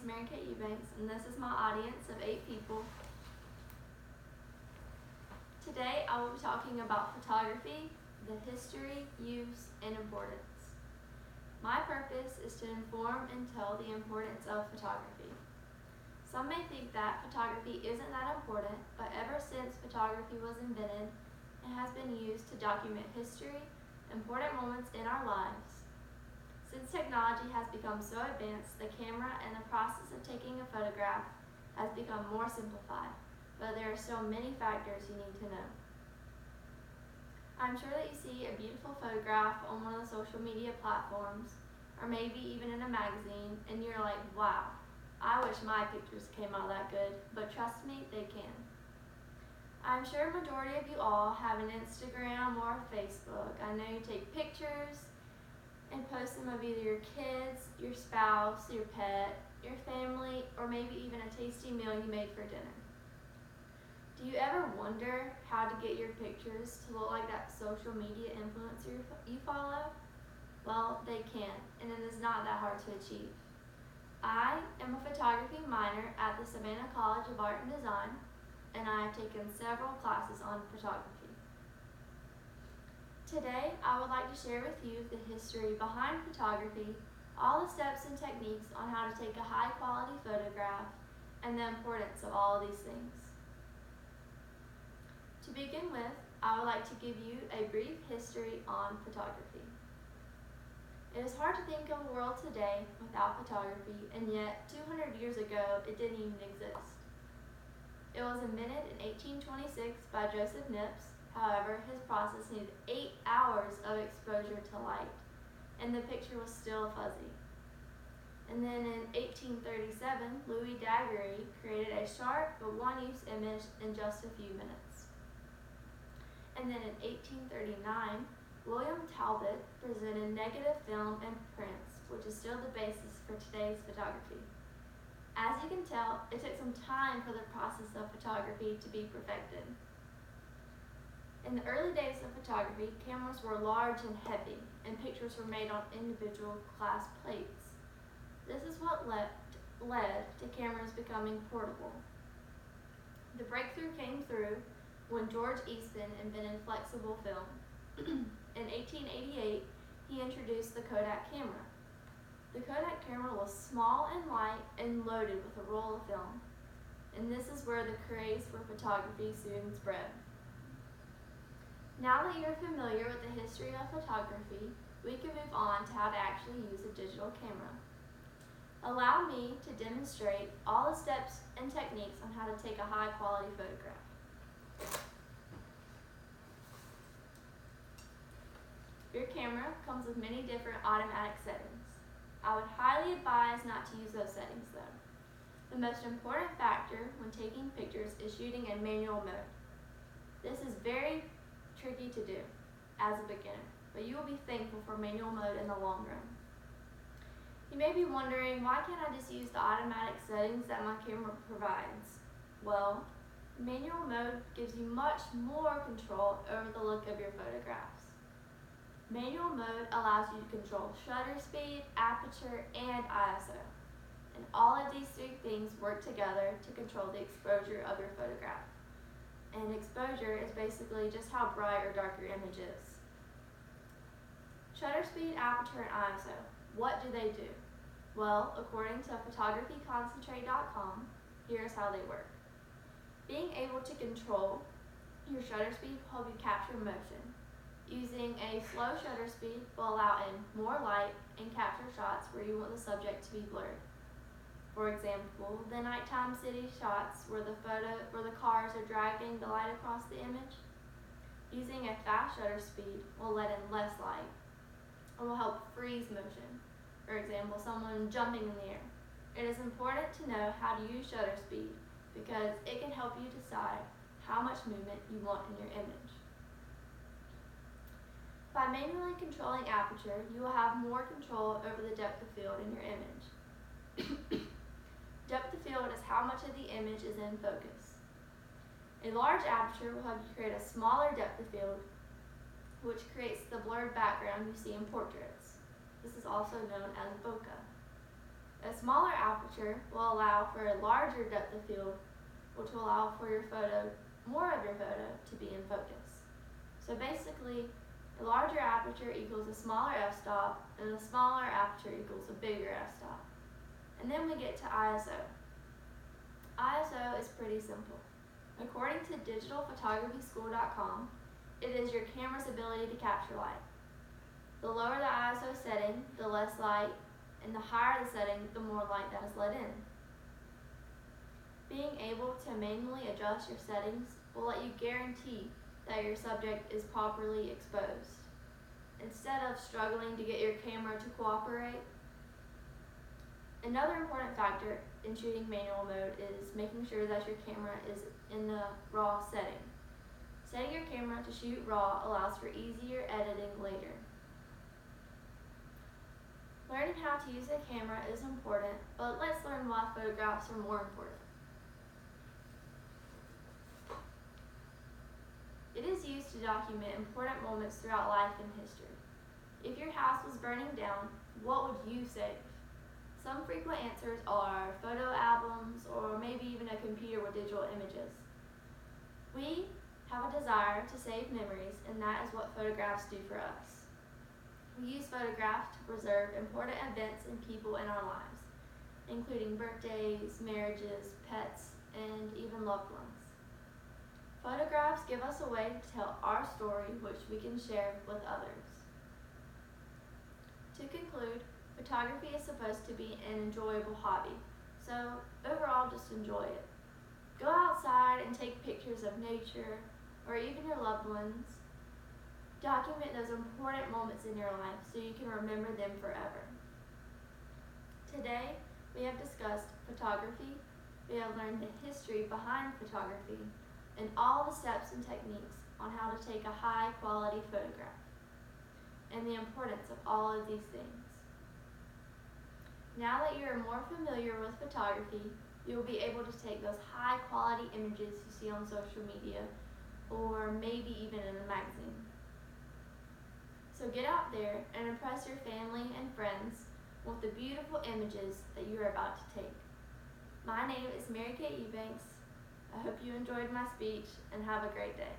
Mary Kate Eubanks, and this is my audience of 8 people. Today I will be talking about photography, the history, use, and importance. My purpose is to inform and tell the importance of photography. Some may think that photography isn't that important, but ever since photography was invented, it has been used to document history, important moments in our lives. Since technology has become so advanced, the camera and the process of taking a photograph has become more simplified, but there are still many factors you need to know. I'm sure that you see a beautiful photograph on one of the social media platforms, or maybe even in a magazine, and you're like, wow, I wish my pictures came out that good, but trust me, they can. I'm sure a majority of you all have an Instagram or a Facebook. I know you take pictures and post them of either your kids, your spouse, your pet, your family, or maybe even a tasty meal you made for dinner. Do you ever wonder how to get your pictures to look like that social media influencer you follow? Well, they can, and it is not that hard to achieve. I am a photography minor at the Savannah College of Art and Design, and I have taken several classes on photography. Today, I would like to share with you the history behind photography, all the steps and techniques on how to take a high-quality photograph, and the importance of all of these things. To begin with, I would like to give you a brief history on photography. It is hard to think of a world today without photography, and yet 200 years ago, it didn't even exist. It was invented in 1826 by Joseph Nips. However, his process needed 8 hours of exposure to light, and the picture was still fuzzy. And then in 1837, Louis Daguerre created a sharp but one-use image in just a few minutes. And then in 1839, William Talbot presented negative film and prints, which is still the basis for today's photography. As you can tell, it took some time for the process of photography to be perfected. In the early days of photography, cameras were large and heavy, and pictures were made on individual glass plates. This is what led to cameras becoming portable. The breakthrough came through when George Easton invented flexible film. In 1888, he introduced the Kodak camera. The Kodak camera was small and light and loaded with a roll of film. And this is where the craze for photography soon spread. Now that you're familiar with the history of photography, we can move on to how to actually use a digital camera. Allow me to demonstrate all the steps and techniques on how to take a high-quality photograph. Your camera comes with many different automatic settings. I would highly advise not to use those settings though. The most important factor when taking pictures is shooting in manual mode. This is very tricky to do as a beginner, but you will be thankful for manual mode in the long run. You may be wondering, why can't I just use the automatic settings that my camera provides? Well, manual mode gives you much more control over the look of your photographs. Manual mode allows you to control shutter speed, aperture, and ISO. And all of these 3 things work together to control the exposure of your photograph. And exposure is basically just how bright or dark your image is. Shutter speed, aperture, and ISO. What do they do? Well, according to photographyconcentrate.com, here's how they work. Being able to control your shutter speed will help you capture motion. Using a slow shutter speed will allow in more light and capture shots where you want the subject to be blurred. For example, the nighttime city shots where the cars are dragging the light across the image. Using a fast shutter speed will let in less light and will help freeze motion. For example, someone jumping in the air. It is important to know how to use shutter speed because it can help you decide how much movement you want in your image. By manually controlling aperture, you will have more control over the depth of field in your image. Depth of field is how much of the image is in focus. A large aperture will help you create a smaller depth of field, which creates the blurred background you see in portraits. This is also known as bokeh. A smaller aperture will allow for a larger depth of field, which will allow for more of your photo to be in focus. So basically, a larger aperture equals a smaller f-stop, and a smaller aperture equals a bigger f-stop. And then we get to ISO. ISO is pretty simple. According to digitalphotographyschool.com, it is your camera's ability to capture light. The lower the ISO setting, the less light, and the higher the setting, the more light that is let in. Being able to manually adjust your settings will let you guarantee that your subject is properly exposed, instead of struggling to get your camera to cooperate. Another important factor in shooting manual mode is making sure that your camera is in the RAW setting. Setting your camera to shoot RAW allows for easier editing later. Learning how to use a camera is important, but let's learn why photographs are more important. It is used to document important moments throughout life and history. If your house was burning down, what would you save? Some frequent answers are photo albums or maybe even a computer with digital images. We have a desire to save memories, and that is what photographs do for us. We use photographs to preserve important events and people in our lives, including birthdays, marriages, pets, and even loved ones. Photographs give us a way to tell our story, which we can share with others. To conclude, photography is supposed to be an enjoyable hobby, so overall just enjoy it. Go outside and take pictures of nature or even your loved ones. Document those important moments in your life so you can remember them forever. Today, we have discussed photography, we have learned the history behind photography, and all the steps and techniques on how to take a high quality photograph, and the importance of all of these things. Now that you are more familiar with photography, you will be able to take those high quality images you see on social media, or maybe even in a magazine. So get out there and impress your family and friends with the beautiful images that you are about to take. My name is Mary Kay Eubanks. I hope you enjoyed my speech and have a great day.